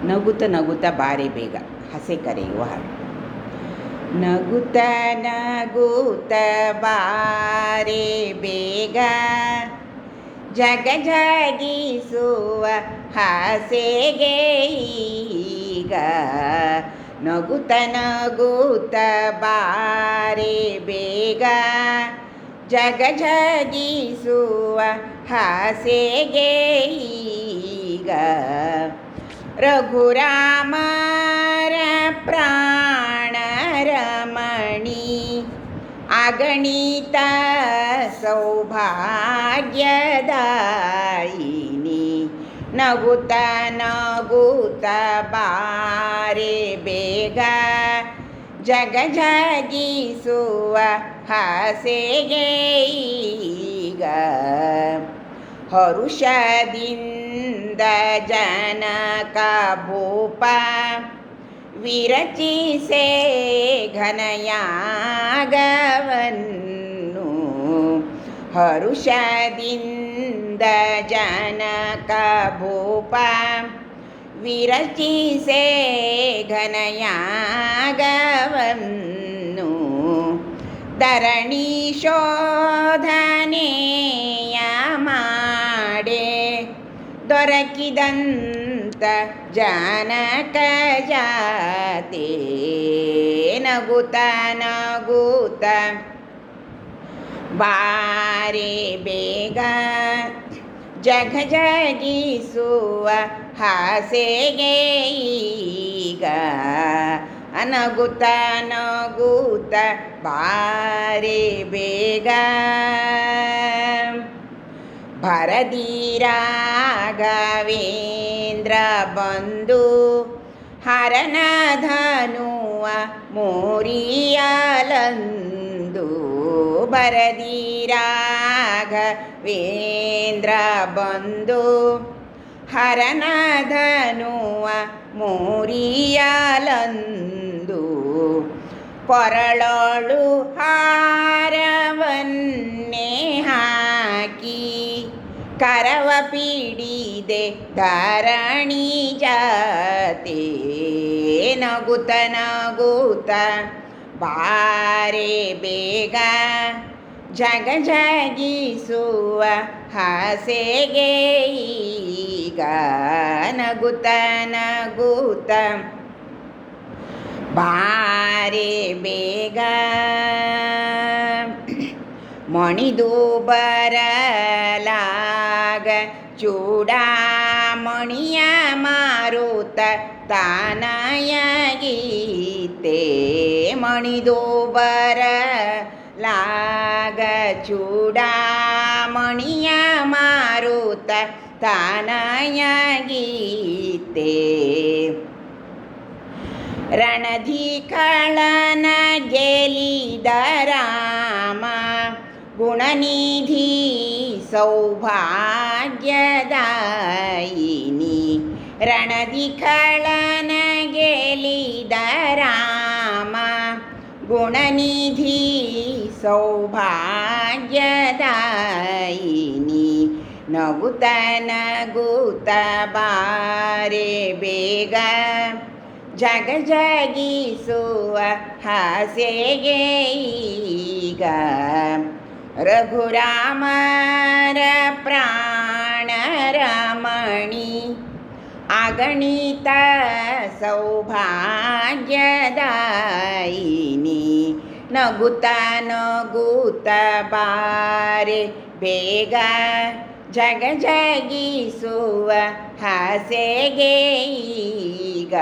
ನಗುತ್ತ ನಗುತ್ತ ಬಾರೆ ಬೇಗ ಹಸೆ ಕರೆಯುವ ಹಾಡು. ನಗುತ್ತ ನಗುತ್ತ ಬಾರೆ ಬೇಗ ಜಗ ಜಗಿಸುವ ಹಾಸೆಗೆ ಈಗ. ನಗುತ್ತ ನಗುತ್ತ ಬಾರೆ ಬೇಗ ಜಗ ಜಗಿಸುವ ಹಾಸೆಗೆ ಈಗ. ರಘುರಾಮರ ಪ್ರಾಣರಮಣಿ ಅಗಣಿತ ಸೌಭಾಗ್ಯದಾಯಿನಿ. ನಗುತ್ತ ನಗುತ್ತ ಬಾರೆ ಬೇಗ ಜಗ ಜಗಿಸುವ ಹಾಸೆಗೆ ಈಗ. ಹರುಷದಿಂದ ಜನಕ ಭೂಪ ವಿರಚಿಸೆ ಘನಯಾಗವನ್ನು. ಹರುಷದಿಂದ ಜನಕ ಭೂಪ ವಿರಚಿಸೆ ಘನಯಾಗವನ್ನು. ಧರಣಿ ಶೋಧನೆಯ ಮಾಡೆ ದೊರಕಿದಂತ ಜನಕ ಜಾತೆ. ನಗುತ್ತ ನಗುತ್ತ ಬಾರೆ ಬೇಗ ಜಗ ಜಗಿಸುವ ಹಾಸೆಗೆ ಈಗ. ನಗುತ್ತ ನಗುತ್ತ ಬಾರೆ ಬೇಗ ಭರದಿ ರಾಘವೇಂದ್ರ ಬಂದು ಹರನ ಧನುವ ಮೋರಿಯಲಂದು. ಭರದಿ ರಾಘವೇಂದ್ರ ಬಂದು ಹರನ ಧನುವ ಮೋರಿಯಲಂದು. ಕೊರಳೊಳು ಹಾರವನ್ನೇ ಹಾಕಿ ಕರವ ಪಿಡಿದೆ ಧರಣಿ ಜಾತೆ. ನಗುತ್ತ ನಗುತ್ತ ಬಾರೆ ಬೇಗ ಜಗ ಜಗಿಸುವ ಹಾಸೆಗೆ ಈಗ. ನಗುತ್ತ ನಗುತ್ತ ಬಾರೆ ಬೇಗ ಮಣಿದು ಬರಲಾಗ ಚೂಡಾಮಣಿಯ ಮಾರುತ ತಾನಯಗೀತೆ. ಮಣಿದು ಬರಲಾಗ ಚೂಡಾಮಣಿಯ ಮಾರುತ ತಾನಯಗೀತೆ. ರಣಧಿ ಕಳನ ಗೆಲಿದ ರಾಮ ಗುಣನಿಧಿ ಸೌಭಾಗ್ಯದಾಯಿನಿ. ರಣಧಿ ಕಳನ ಗೆಲಿದ ರಾಮ ಗುಣನಿಧಿ ಸೌಭಾಗ್ಯದಾಯಿನಿ. ನಗುತ್ತ ನಗುತ್ತ ಬಾರೆ ಬೇಗ ಜಗ ಜಗಿಸುವ ಹಾಸೆಗೆ ಈಗ. ರಘುರಾಮರ ಪ್ರಾಣರಮಣಿ ಅಗಣಿತ ಸೌಭಾಗ್ಯದಾಯಿನಿ. ನಗುತ್ತ ನಗುತ್ತ ಬಾರೆ ಬೇಗ ಜಗ ಜಗಿಸುವ ಹಾಸೆಗೆ ಈಗ.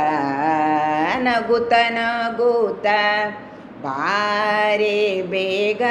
ನಗುತ್ತ ನಗುತ್ತ ಬಾರೆ ಬೇಗ.